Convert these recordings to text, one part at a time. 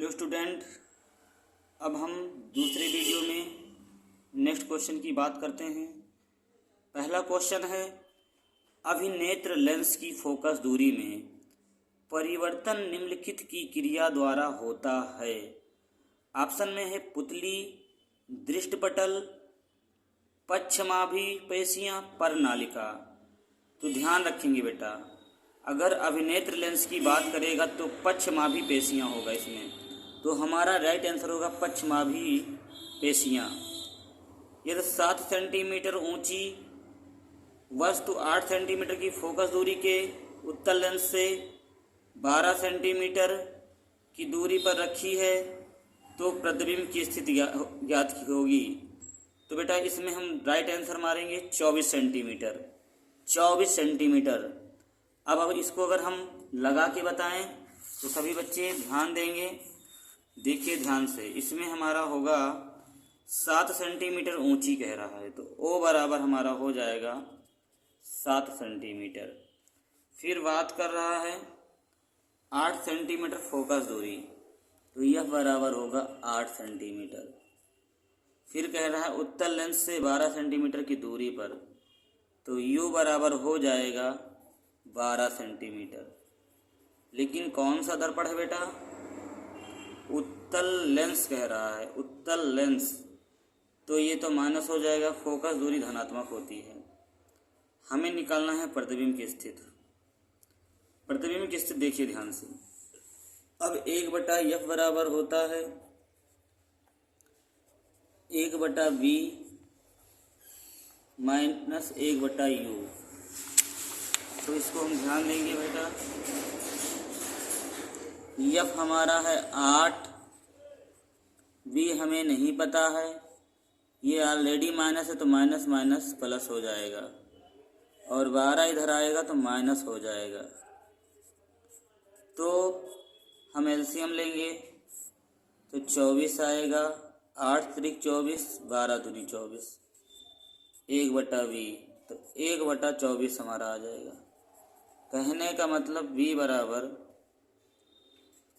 Hello student, अब हम दूसरे वीडियो में नेक्स्ट क्वेश्चन की बात करते हैं। पहला क्वेश्चन है, अभिनेत्र लेंस की फोकस दूरी में परिवर्तन निम्नलिखित की क्रिया द्वारा होता है। ऑप्शन में है पुतली, दृष्टिपटल, पश्चमाभिपेशियाँ, परनालिका। तो ध्यान रखेंगे बेटा, अगर अभिनेत्र लेंस की बात करेगा तो पश्चमाभिपेशियाँ होगा इसमें, तो हमारा राइट आंसर होगा पश्चमाभिपेशियाँ। यदि 7 सेंटीमीटर ऊंची वस्तु 8 सेंटीमीटर की फोकस दूरी के उत्तल लेंस से 12 सेंटीमीटर की दूरी पर रखी है तो प्रतिबिंब की स्थिति ज्ञात होगी। तो बेटा इसमें हम राइट आंसर मारेंगे 24 सेंटीमीटर। 24 सेंटीमीटर। अब इसको अगर हम लगा के बताएं तो सभी बच्चे ध्यान देंगे। देखिए ध्यान से, इसमें हमारा होगा 7 सेंटीमीटर ऊंची कह रहा है तो ओ बराबर हमारा हो जाएगा 7 सेंटीमीटर। फिर बात कर रहा है 8 सेंटीमीटर फोकस दूरी, तो यह बराबर होगा 8 सेंटीमीटर। फिर कह रहा है उत्तल लेंस से 12 सेंटीमीटर की दूरी पर, तो यू बराबर हो जाएगा 12 सेंटीमीटर। लेकिन कौन सा दर्पण है बेटा? उत्तल लेंस कह रहा है, उत्तल लेंस, तो ये तो माइनस हो जाएगा, फोकस दूरी धनात्मक होती है। हमें निकालना है प्रतिबिंब की स्थिति। प्रतिबिंब की स्थिति देखिए ध्यान से। अब 1/f बराबर होता है 1/b माइनस 1/u। तो इसको हम ध्यान देंगे बेटा। एफ हमारा है 8, बी हमें नहीं पता है, ये ऑलरेडी माइनस है तो माइनस माइनस प्लस हो जाएगा, और 12 इधर आएगा तो माइनस हो जाएगा। तो हम एलसीएम लेंगे तो 24 आएगा, 8 त्रिक 24, 12 दूनी 24, 1/v, तो 1/24 हमारा आ जाएगा। कहने का मतलब v बराबर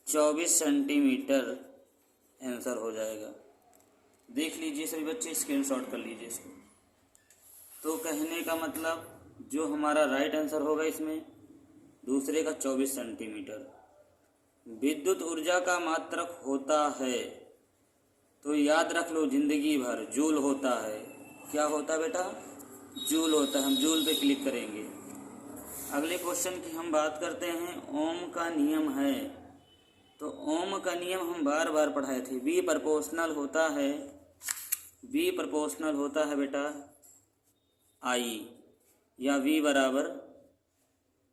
24 सेंटीमीटर आंसर हो जाएगा। देख लीजिए सभी बच्चे, स्क्रीनशॉट कर लीजिए इसको। तो कहने का मतलब जो हमारा राइट आंसर होगा इसमें दूसरे का 24 सेंटीमीटर। विद्युत ऊर्जा का मात्रक होता है, तो याद रख लो जिंदगी भर, जूल होता है। क्या होता है बेटा? जूल होता है। हम जूल पे क्लिक करेंगे। अगले क्वेश्चन की हम बात करते हैं। ओम का नियम है, तो ओम का नियम हम बार बार पढ़ाए थे। बी प्रोपोर्शनल होता है, बी प्रोपोर्शनल होता है बेटा आई, या वी बराबर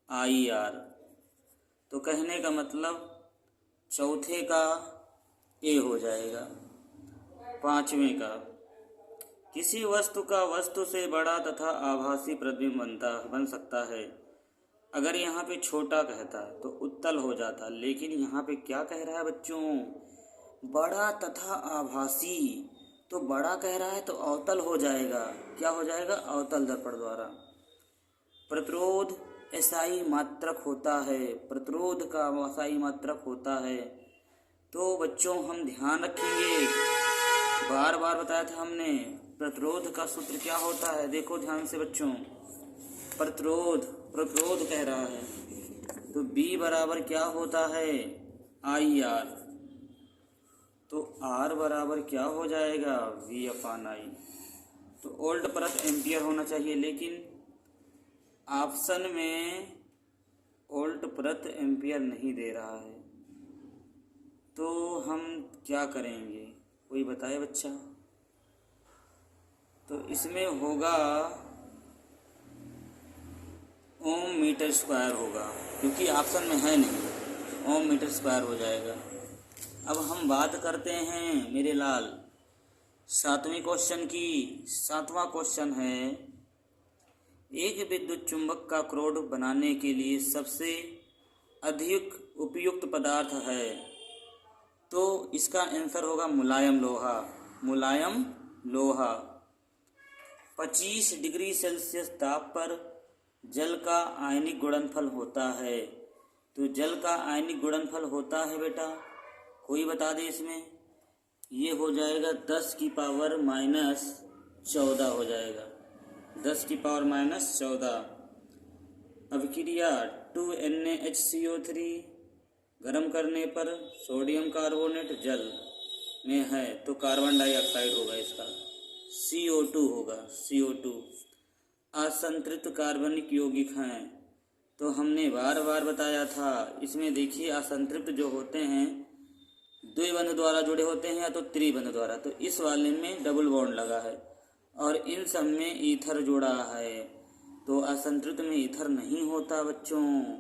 IR। तो कहने का मतलब चौथे का ए हो जाएगा, पांचवें का। किसी वस्तु का वस्तु से बड़ा तथा आभासी प्रतिबिंब बन सकता है। अगर यहाँ पे छोटा कहता है तो उत्तल हो जाता, लेकिन यहाँ पे क्या कह रहा है बच्चों? बड़ा तथा आभासी। तो बड़ा कह रहा है तो अवतल हो जाएगा। क्या हो जाएगा? अवतल दर्पण द्वारा। प्रतिरोध एसआई मात्रक होता है, प्रतिरोध का एसआई मात्रक होता है। तो बच्चों हम ध्यान रखेंगे, बार बार बताया था हमने, प्रतिरोध का सूत्र क्या होता है? देखो ध्यान से बच्चों, प्रतिरोध कह रहा है तो B बराबर क्या होता है? IR। तो R बराबर क्या हो जाएगा? V/I। तो ओल्ट परत एम्पियर होना चाहिए, लेकिन ऑप्शन में ओल्ट परत एम्पियर नहीं दे रहा है, तो हम क्या करेंगे? कोई बताए बच्चा? तो इसमें होगा ओम मीटर स्क्वायर होगा, क्योंकि ऑप्शन में है नहीं, ओम मीटर स्क्वायर हो जाएगा। अब हम बात करते हैं मेरे लाल 7वें क्वेश्चन की। 7वां क्वेश्चन है, एक विद्युत चुंबक का क्रोड बनाने के लिए सबसे अधिक उपयुक्त पदार्थ है, तो इसका आंसर होगा मुलायम लोहा। मुलायम लोहा। 25 डिग्री सेल्सियस ताप पर जल का आयनिक गुणनफल होता है, तो जल का आयनिक गुणनफल होता है बेटा कोई बता दे इसमें, ये हो जाएगा 10 की पावर माइनस 14 हो जाएगा, 10 की पावर माइनस 14। अभिक्रिया 2NaHCO3 गर्म करने पर सोडियम कार्बोनेट जल में है तो कार्बन डाइऑक्साइड होगा, इसका CO2 होगा, CO2। असंतृप्त कार्बनिक यौगिक हैं, तो हमने बार बार बताया था, इसमें देखिए असंतृप्त जो होते हैं द्विबंध द्वारा जुड़े होते हैं या तो त्रिबंध द्वारा, तो इस वाले में डबल बॉन्ड लगा है और इन सब में ईथर जुड़ा है, तो असंतृप्त में ईथर नहीं होता बच्चों,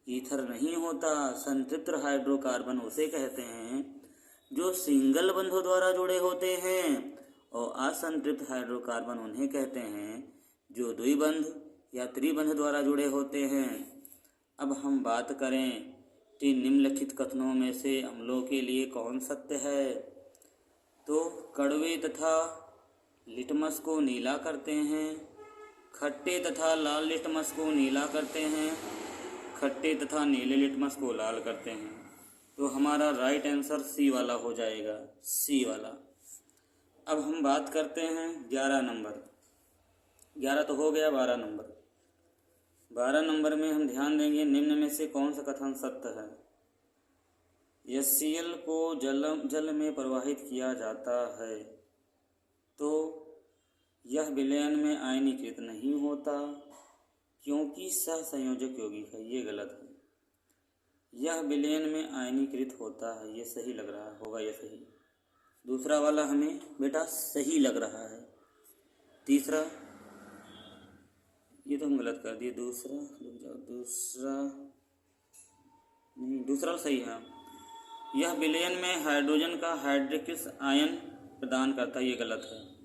ईथर नहीं होता। संतृप्त हाइड्रोकार्बन उसे कहते हैं जो सिंगल बंधों द्वारा जुड़े होते हैं और असंतृप्त हाइड्रोकार्बन उन्हें कहते हैं जो द्विबंध या त्रिबंध द्वारा जुड़े होते हैं। अब हम बात करें कि निम्नलिखित कथनों में से अम्लों के लिए कौन सत्य है, तो कड़वे तथा लिटमस को नीला करते हैं, खट्टे तथा लाल लिटमस को नीला करते हैं, खट्टे तथा नीले लिटमस को लाल करते हैं, तो हमारा राइट आंसर सी वाला हो जाएगा, सी वाला। अब हम बात करते हैं 11 नंबर, 11 तो हो गया, 12 नंबर। 12 नंबर में हम ध्यान देंगे निम्न में से कौन सा कथन सत्य है। HCl को जल में प्रवाहित किया जाता है तो यह विलयन में आयनीकृत नहीं होता क्योंकि सहसंयोजक यौगिक है, ये गलत है। यह विलयन में आयनीकृत होता है, ये सही लग रहा होगा, ये सही। दूसरा वाला हमें बेटा सही लग रहा है। तीसरा ये तो हम गलत कर दिए, दूसरा सही है। यह विलयन में हाइड्रोजन का हाइड्रोक्सिल आयन प्रदान करता है, ये गलत है।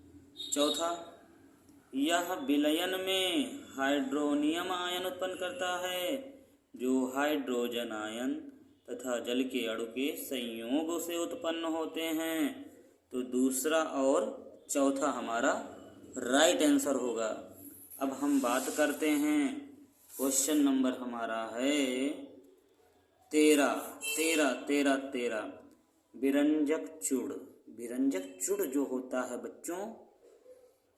चौथा, यह विलयन में हाइड्रोनियम आयन उत्पन्न करता है जो हाइड्रोजन आयन तथा जल के अणु के संयोग से उत्पन्न होते हैं, तो दूसरा और चौथा हमारा राइट आंसर होगा। अब हम बात करते हैं, क्वेश्चन नंबर हमारा है 13। विरंजक चूड़, विरंजक चूड़ जो होता है बच्चों,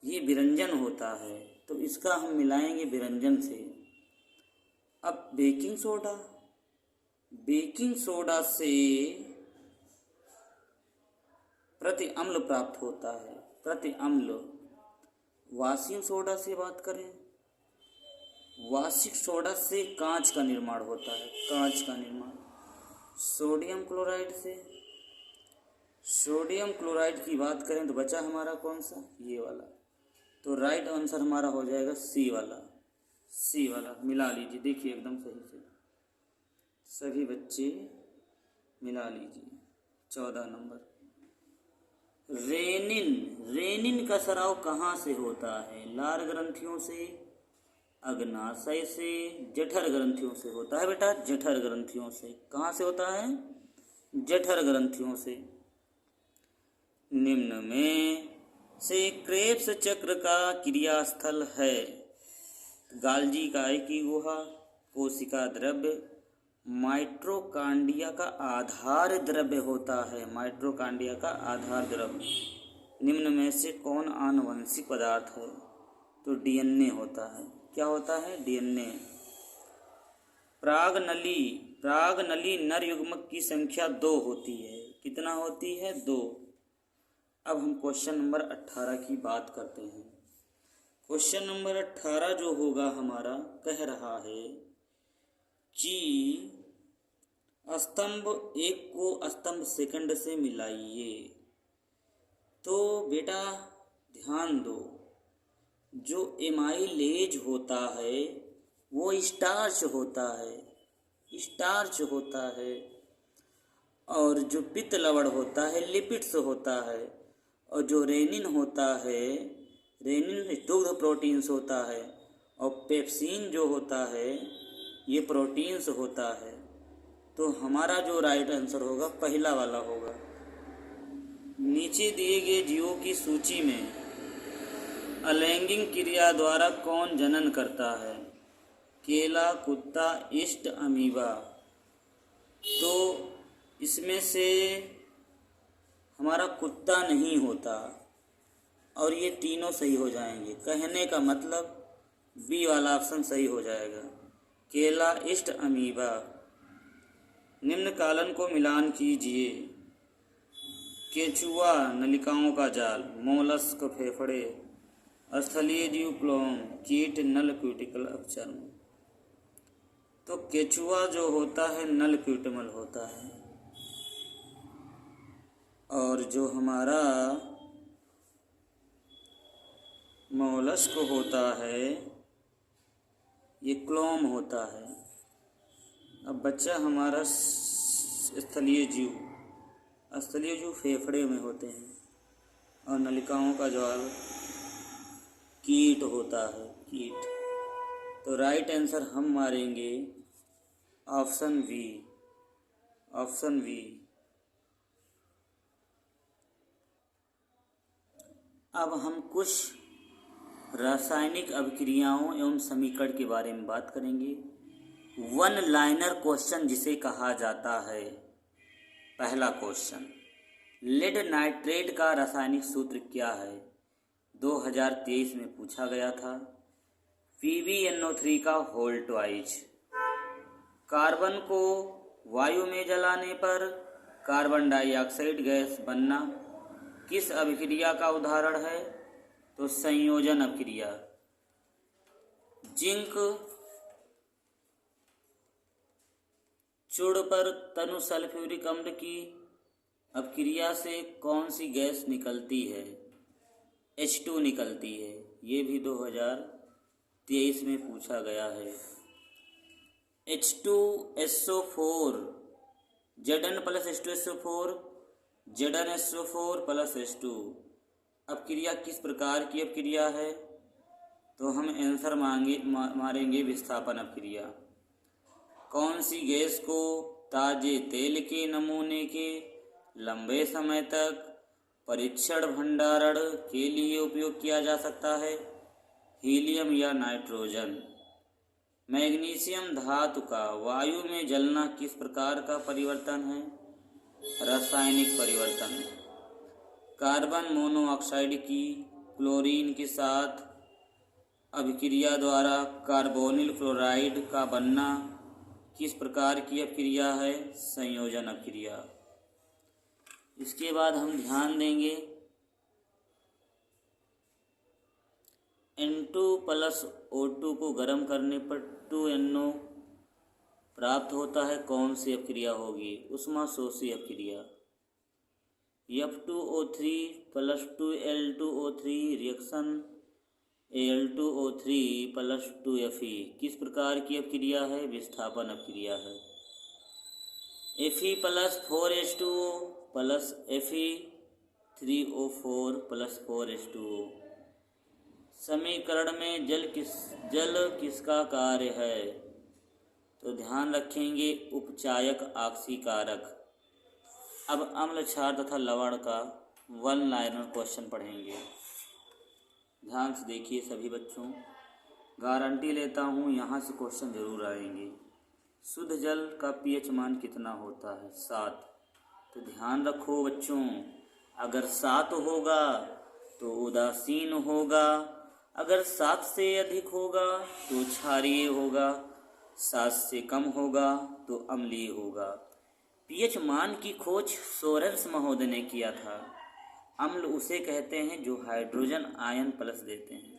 ये विरंजन होता है, तो इसका हम मिलाएंगे विरंजन से। अब बेकिंग सोडा से प्रति अम्ल प्राप्त होता है, प्रति अम्ल। वाशिंग सोडा से बात करें, वाशिक सोडा से कांच का निर्माण होता है, कांच का निर्माण। सोडियम क्लोराइड की बात करें तो बचा हमारा कौन सा, ये वाला, तो राइट आंसर हमारा हो जाएगा सी वाला, सी वाला। मिला लीजिए, देखिए एकदम सही से सभी बच्चे मिला लीजिए। 14 नंबर, रेनिन का स्राव कहाँ से होता है? लार ग्रंथियों से, अग्नाशय से, जठर ग्रंथियों से होता है बेटा, जठर ग्रंथियों से। कहाँ से होता है? जठर ग्रंथियों से। निम्न में से क्रेब्स चक्र का क्रियास्थल है। गाल्जी काय की गुहा, कोशिका द्रव्य, माइटोकांड्रिया का आधार द्रव्य होता है, माइटोकांड्रिया का आधार द्रव्य। निम्न में से कौन आनुवंशिक पदार्थ है? तो DNA होता है। क्या होता है? DNA। प्रागनली नर युग्मक की संख्या 2 होती है। कितना होती है? 2। अब हम क्वेश्चन नंबर 18 की बात करते हैं। क्वेश्चन नंबर 18 जो होगा हमारा, कह रहा है कि स्तंभ 1 को स्तंभ सेकंड से मिलाइए। तो बेटा ध्यान दो, जो एमाइलेज होता है वो स्टार्च होता है, और जो पित्त लवण होता है लिपिड्स होता है, और जो रेनिन होता है, रेनिन दुग्ध प्रोटीन्स होता है, और पेप्सिन जो होता है ये प्रोटीन्स होता है। तो हमारा जो राइट आंसर होगा पहला वाला होगा। नीचे दिए गए जीवों की सूची में अलैंगिक क्रिया द्वारा कौन जनन करता है? केला, कुत्ता, ईस्ट, अमीबा। तो इसमें से हमारा कुत्ता नहीं होता और ये तीनों सही हो जाएंगे। कहने का मतलब बी वाला ऑप्शन सही हो जाएगा। केला, ईस्ट, अमीबा। निम्न कालन को मिलान कीजिए। केचुआ, नलिकाओं का जाल। मोलस्क, फेफड़े। स्थलीय जीव, क्लोम। कीट, नल क्यूटिकल अपचर्म। तो केचुआ जो होता है नल क्यूटिमल होता है, और जो हमारा मोलस्क होता है ये क्लोम होता है। अब बच्चा हमारा स्थलीय जीव। स्थलीय जीव फेफड़े में होते हैं और नलिकाओं का जाल कीट होता है, कीट। तो राइट आंसर हम मारेंगे ऑप्शन बी, ऑप्शन बी। अब हम कुछ रासायनिक अभिक्रियाओं एवं समीकरण के बारे में बात करेंगे। वन लाइनर क्वेश्चन जिसे कहा जाता है। पहला क्वेश्चन, लेड नाइट्रेट का रासायनिक सूत्र क्या है? 2023 में पूछा गया था। PbNO3 का होल ट्वाइस। कार्बन को वायु में जलाने पर कार्बन डाइऑक्साइड गैस बनना किस अभिक्रिया का उदाहरण है? तो संयोजन अभिक्रिया। जिंक चूड़ पर तनु सल्फ्यूरिक अम्ल की अभिक्रिया से कौन सी गैस निकलती है? H2 निकलती है। ये भी 2023 में पूछा गया है। H2SO4 Zn plus H2SO4 ZnSO4 plus H2 अभिक्रिया किस प्रकार की अभिक्रिया है? तो हम आंसर मारेंगे विस्थापन अभिक्रिया। कौन सी गैस को ताजे तेल के नमूने के लंबे समय तक परीक्षण भंडारण के लिए उपयोग किया जा सकता है? हीलियम या नाइट्रोजन। मैग्नीशियम धातु का वायु में जलना किस प्रकार का परिवर्तन है? रासायनिक परिवर्तन। कार्बन मोनोऑक्साइड की क्लोरीन के साथ अभिक्रिया द्वारा कार्बोनिल क्लोराइड का बनना किस प्रकार की अभिक्रिया है? संयोजन अभिक्रिया। इसके बाद हम ध्यान देंगे N2 प्लस O2 को गर्म करने पर 2NO प्राप्त होता है। कौन सी अभिक्रिया होगी? ऊष्माशोषी अभिक्रिया। F2O3 plus 2Al2O3 reaction Al2O3 plus 2Fe किस प्रकार की अभिक्रिया है? विस्थापन अभिक्रिया है। Fe plus 4H2O plus Fe3O4 plus 4H2O। समीकरण में जल किसका कार्य है? तो ध्यान रखेंगे उपचायक आक्सीकारक। अब अम्ल, क्षार तथा लवण का वन लाइनर क्वेश्चन पढ़ेंगे। ध्यान से देखिए सभी बच्चों, गारंटी लेता हूँ यहाँ से क्वेश्चन जरूर आएंगे। शुद्ध जल का pH मान कितना होता है? 7। तो ध्यान रखो बच्चों, अगर 7 होगा तो उदासीन होगा, अगर 7 से अधिक होगा तो क्षारीय होगा, 7 से कम होगा तो अम्लीय होगा। pH मान की खोज सोरेंस महोदय ने किया था। अम्ल उसे कहते हैं जो हाइड्रोजन आयन प्लस देते हैं।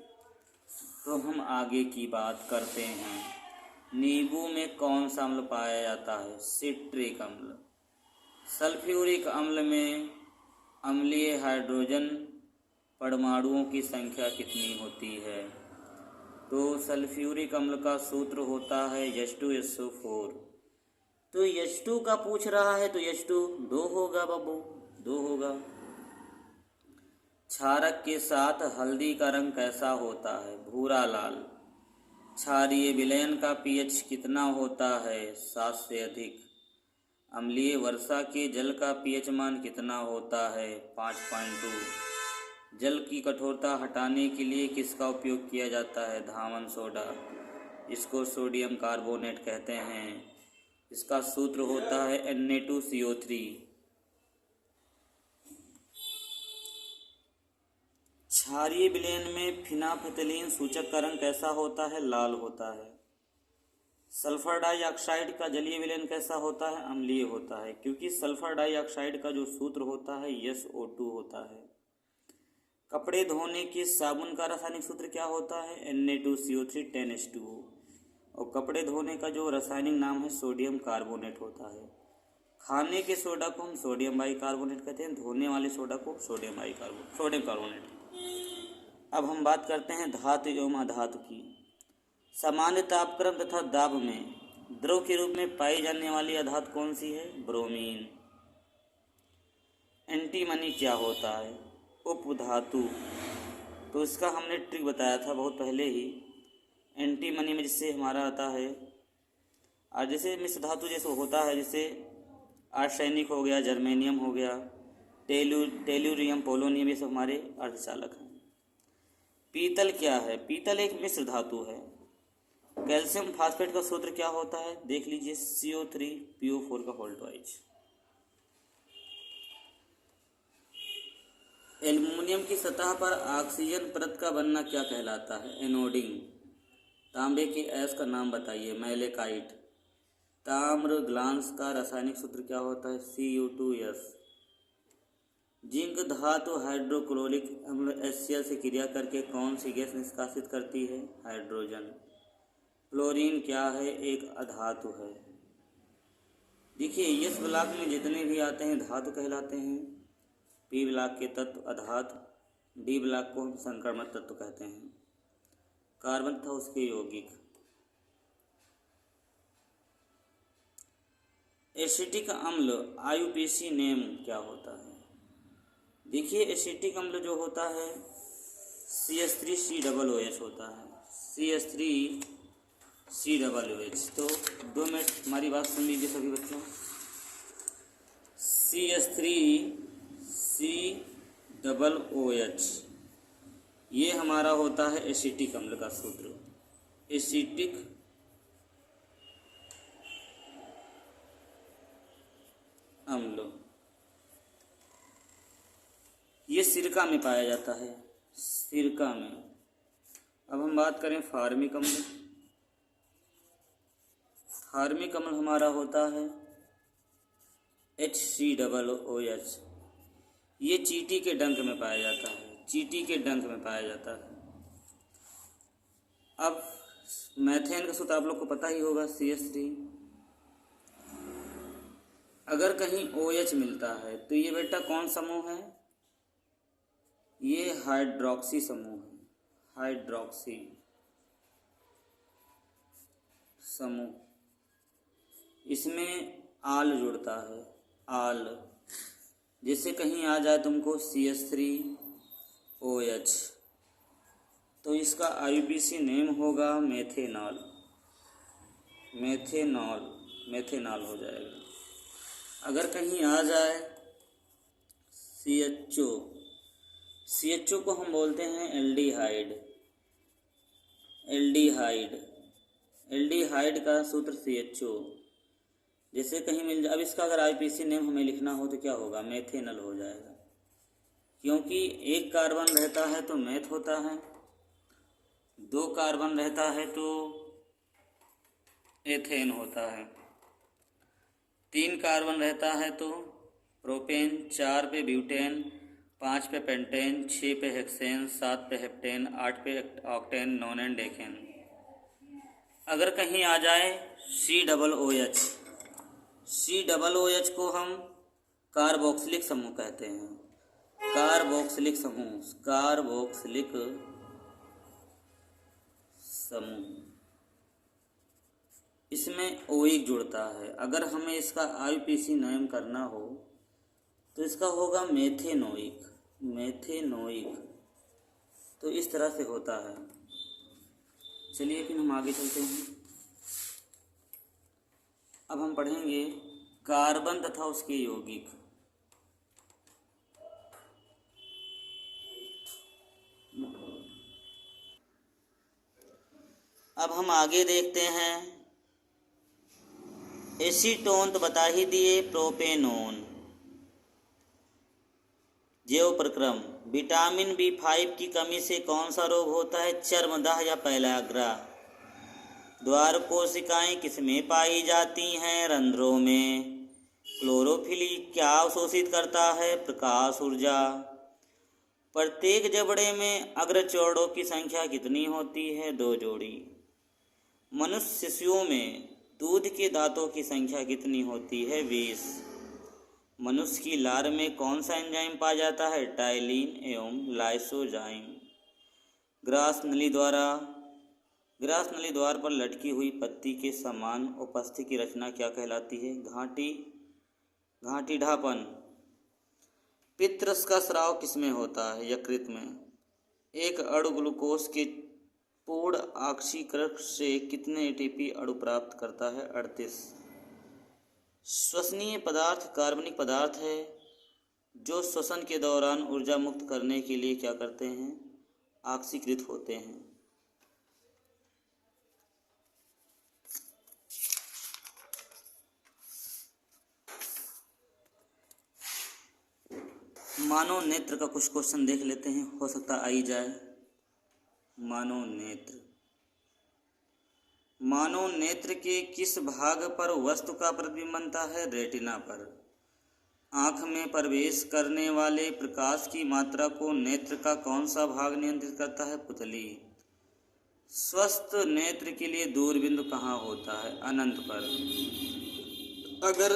तो हम आगे की बात करते हैं। नींबू में कौन सा अम्ल पाया जाता है? सिट्रिक अम्ल। सल्फ्यूरिक अम्ल में अम्लीय हाइड्रोजन परमाणुओं की संख्या कितनी होती है? तो सल्फ्यूरिक अम्ल का सूत्र होता है H2SO4। तो H2 का पूछ रहा है तो H2 2 होगा बाबू, 2 होगा। क्षारक के साथ हल्दी का रंग कैसा होता है? भूरा लाल। क्षारीय विलयन का pH कितना होता है? 7 से अधिक। अम्लीय वर्षा के जल का pH मान कितना होता है? 5.2। जल की कठोरता हटाने के लिए किसका उपयोग किया जाता है? धामन सोडा, इसको सोडियम कार्बोनेट कहते हैं। इसका सूत्र होता है Na2CO3। क्षारीय विलयन में फिनाफिथिलीन सूचक का रंग कैसा होता है? लाल होता है। सल्फर डाइऑक्साइड का जलीय विलयन कैसा होता है? अम्लीय होता है, क्योंकि सल्फर डाइऑक्साइड का जो सूत्र होता है SO2 होता है। कपड़े धोने के साबुन का रासायनिक सूत्र क्या होता है? Na2CO3 10H2O। और कपड़े धोने का जो रासायनिक नाम है सोडियम कार्बोनेट होता है। खाने के सोडा को हम सोडियम बाइकार्बोनेट कहते हैं, धोने वाले सोडा को सोडियम कार्बोनेट। अब हम बात करते हैं धातु एवं अधातु की। सामान्य तापक्रम तथा दाब में द्रव के रूप में पाई जाने वाली अधातु कौन सी है? ब्रोमीन। एंटीमनी क्या होता है? उपधातु। तो इसका हमने ट्रिक बताया था बहुत पहले ही। एंटीमनी में जिससे हमारा आता है, और जैसे मिश्र धातु जैसे होता है, जैसे आर्सेनिक हो गया, जर्मेनियम हो गया, टेलुरियम, पोलोनियम, ये सब हमारे अर्धचालक हैं। पीतल क्या है? पीतल एक मिश्र धातु है। कैल्शियम फास्फेट का सूत्र क्या होता है? देख लीजिए, CO3PO4 का होल ट्वाइस। एल्युमिनियम की सतह पर ऑक्सीजन परत का बनना क्या कहलाता है? एनोडिंग। तांबे के अयस्क का नाम बताइए? मैलेकाइट। ताम्र ग्लांस का रासायनिक सूत्र क्या होता है? Cu2S। जिंक धातु हाइड्रोक्लोरिक अम्ल HCl से क्रिया करके कौन सी गैस निष्कासित करती है? हाइड्रोजन। क्लोरीन क्या है? एक अधातु है। देखिए, S ब्लॉक में जितने भी आते हैं धातु कहलाते हैं। P ब्लॉक के तत्व अधातु, D ब्लॉक को हम संकर्मक तत्व कहते हैं। कार्बन था उसके यौगिक। एसिटिक अम्ल IUPAC नेम क्या होता है? देखिए, एसिटिक अम्ल जो होता है CH3COOH होता है। CH3COOH। तो 2 मिनट हमारी बात सुन लीजिए सभी बच्चों। CH3COOH ये हमारा होता है एसिटिक अम्ल का सूत्र। एसिटिक अम्ल ये सिरका में पाया जाता है, सिरका में। अब हम बात करें फार्मिक अम्ल। फार्मिक अम्ल हमारा होता है HCOOH। ये चींटी के डंक में पाया जाता है, चींटी के डंक में पाया जाता है। अब मैथेन का सूत्र आप लोग को पता ही होगा, CH3। अगर कहीं OH मिलता है तो ये बेटा कौन समूह है? ये हाइड्रोक्सी समूह है, हाइड्रोक्सी समूह। इसमें आल जुड़ता है, आल। जैसे कहीं आ जाए तुमको CH3OH तो इसका IUPAC नेम होगा मेथेनॉल। मेथेनॉल हो जाएगा। अगर कहीं आ जाए CHO को हम बोलते हैं एल्डिहाइड का सूत्र CHO। जैसे कहीं मिल जाए, अब इसका अगर IUPAC नेम हमें लिखना हो तो क्या होगा? मेथेनल हो जाएगा, क्योंकि एक कार्बन रहता है तो मेथ होता है, 2 कार्बन रहता है तो एथेन होता है, 3 कार्बन रहता है तो प्रोपेन, 4 पे ब्यूटेन, 5 पे पेंटेन, 6 पे हेक्सेन, 7 पे हेप्टेन, 8 पे ऑक्टेन, 9 एंड डेकेन। अगर कहीं आ जाए COOH को हम कार्बोक्सिलिक समूह कहते हैं, कार्बोक्सिलिक समूह। इसमें OH जुड़ता है। अगर हमें इसका IUPAC नेम करना हो तो इसका होगा मेथेनोइक। तो इस तरह से होता है। चलिए फिर हम आगे चलते हैं। अब हम पढ़ेंगे कार्बन तथा उसके यौगिक। अब हम आगे देखते हैं एसीटोन तो बता ही दिए, प्रोपेनोन। जैव प्रक्रम, विटामिन B5 की कमी से कौन सा रोग होता है? चर्मदाह या पेलाग्रा। द्वार कोशिकाएं किसमें पाई जाती हैं? रंध्रों में। क्लोरोफिल क्या अवशोषित करता है? प्रकाश ऊर्जा। प्रत्येक जबड़े में अग्रचौड़ों की संख्या कितनी होती है? 2 जोड़ी। मनुष्य शिशुओं में दूध के दांतों की संख्या कितनी होती है? 20। मनुष्य की लार में कौन सा एंजाइम पाया जाता है? टाइलिन एवं लाइसोजाइम। ग्रास नली द्वार पर लटकी हुई पत्ती के समान उपस्थिति की रचना क्या कहलाती है? घाटी ढापन। पित्तरस का स्राव किसमें होता है? यकृत में। एक अणु ग्लूकोज के पूर्ण ऑक्सीकरण से कितने एटीपी अणु प्राप्त करता है? 38। श्वसनीय पदार्थ कार्बनिक पदार्थ है जो श्वसन के दौरान ऊर्जा मुक्त करने के लिए क्या करते हैं? ऑक्सीकृत होते हैं। मानव नेत्र का कुछ क्वेश्चन देख लेते हैं, हो सकता आ ही जाए। मानव नेत्र के किस भाग पर वस्तु का प्रतिबिंब बनता है? रेटिना पर। आँख में प्रवेश करने वाले प्रकाश की मात्रा को नेत्र का कौन सा भाग नियंत्रित करता है? पुतली। स्वस्थ नेत्र के लिए दूरबिंदु कहाँ होता है? अनंत पर। अगर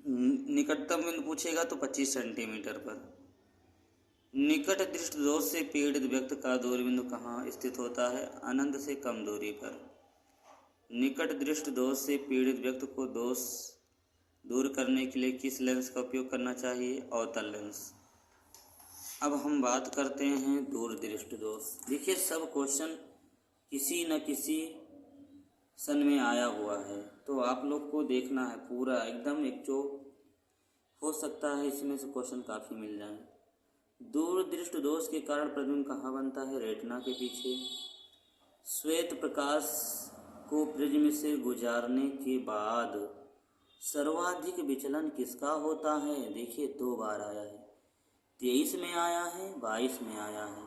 निकटतम बिंदु पूछेगा तो 25 सेंटीमीटर पर। निकट दृष्टि दोष से पीड़ित व्यक्ति का दूरबिंदु कहाँ स्थित होता है? अनंत से कम दूरी पर। निकट दृष्टि दोष से पीड़ित व्यक्ति को दोष दूर करने के लिए किस लेंस का उपयोग करना चाहिए? अवतल लेंस। अब हम बात करते हैं दूरदृष्टि दोष। देखिए सब क्वेश्चन किसी न किसी सन में आया हुआ है, तो आप लोग को देखना है पूरा एकदम एक जो हो सकता है इसमें से क्वेश्चन काफ़ी मिल जाए। दूरदृष्टि दोष के कारण प्रतिबिंब कहाँ बनता है? रेटिना के पीछे। श्वेत प्रकाश को प्रिज्म से गुजारने के बाद सर्वाधिक विचलन किसका होता है? देखिए 2 बार आया है, 23 में आया है, 22 में आया है।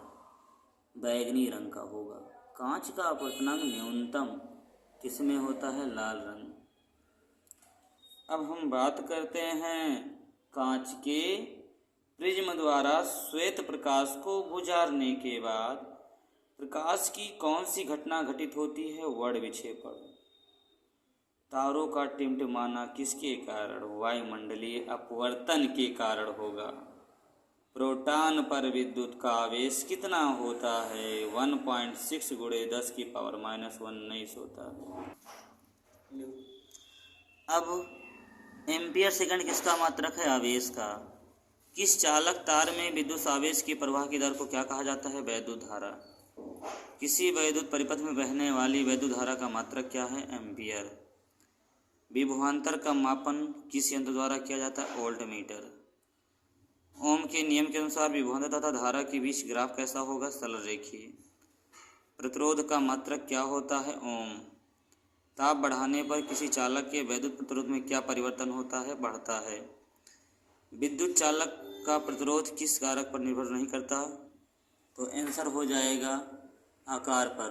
बैगनी रंग का होगा। कांच का अपवर्तनांक न्यूनतम किसमें होता है? लाल रंग। अब हम बात करते हैं कांच के प्रिज्म द्वारा श्वेत प्रकाश को गुजारने के बाद प्रकाश की कौन सी घटना घटित होती है? वर्ण विक्षेपण। तारों का टिमटिमाना किसके कारण? वायुमंडलीय अपवर्तन के कारण होगा। प्रोटॉन पर विद्युत का आवेश कितना होता है? 1.6 × 10⁻⁻⁻⁰ होता है। अब एम्पियर सेकंड किसका मात्रक है? आवेश का। किस चालक तार में विद्युत आवेश के प्रवाह की दर को क्या कहा जाता है? वैद्युत धारा। किसी वैद्युत परिपथ में बहने वाली वैद्युत धारा का मात्रक क्या है? एम्पियर। विभवांतर का मापन किस यंत्र द्वारा किया जाता है? वोल्टमीटर। ओम के नियम के अनुसार विभवांतर तथा धारा के बीच ग्राफ कैसा होगा? सरल रेखीय। प्रतिरोध का मात्रक क्या होता है? ओम। ताप बढ़ाने पर किसी चालक के वैद्युत प्रतिरोध में क्या परिवर्तन होता है? बढ़ता है। विद्युत चालक का प्रतिरोध किस कारक पर निर्भर नहीं करता? तो आंसर हो जाएगा आकार पर।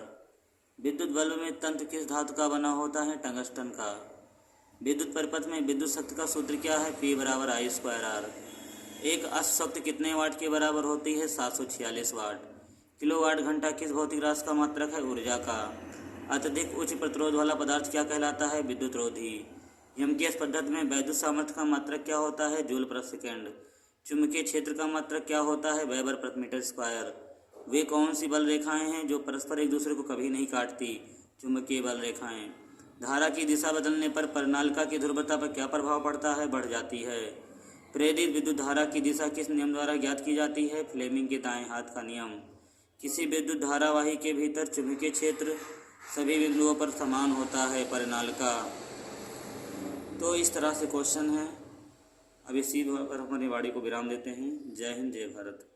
विद्युत बल्ब में तंत्र किस धातु का बना होता है? टंगस्टन का। विद्युत परिपथ में विद्युत शक्ति का सूत्र क्या है? P = I²R। एक अश्व शक्ति कितने वाट के बराबर होती है? 746 वाट। किलोवाट घंटा किस भौतिक राशि का मात्रक है? ऊर्जा का। अत्यधिक उच्च प्रतिरोध वाला पदार्थ क्या कहलाता है? विद्युत रोधी। यमकेश पद्धति में वैद्युत सामर्थ्य का मात्रक क्या होता है? जूल प्रति सेकंड। चुंबकीय क्षेत्र का मात्रक क्या होता है? वेबर प्रति मीटर स्क्वायर। वे कौन सी बल रेखाएं हैं जो परस्पर एक दूसरे को कभी नहीं काटती? चुंबकीय बल रेखाएं। धारा की दिशा बदलने पर परिनालिका की ध्रुवता पर क्या प्रभाव पड़ता है? बढ़ जाती है। प्रेरित विद्युत धारा की दिशा किस नियम द्वारा ज्ञात की जाती है? फ्लेमिंग के दाएं हाथ का नियम। किसी विद्युत धारावाही के भीतर चुंबकीय क्षेत्र सभी बिंदुओं पर समान होता है? परिनालिका। तो इस तरह से क्वेश्चन है। अब इसी पर हमारी वाणी को विराम देते हैं। जय हिंद, जय भारत।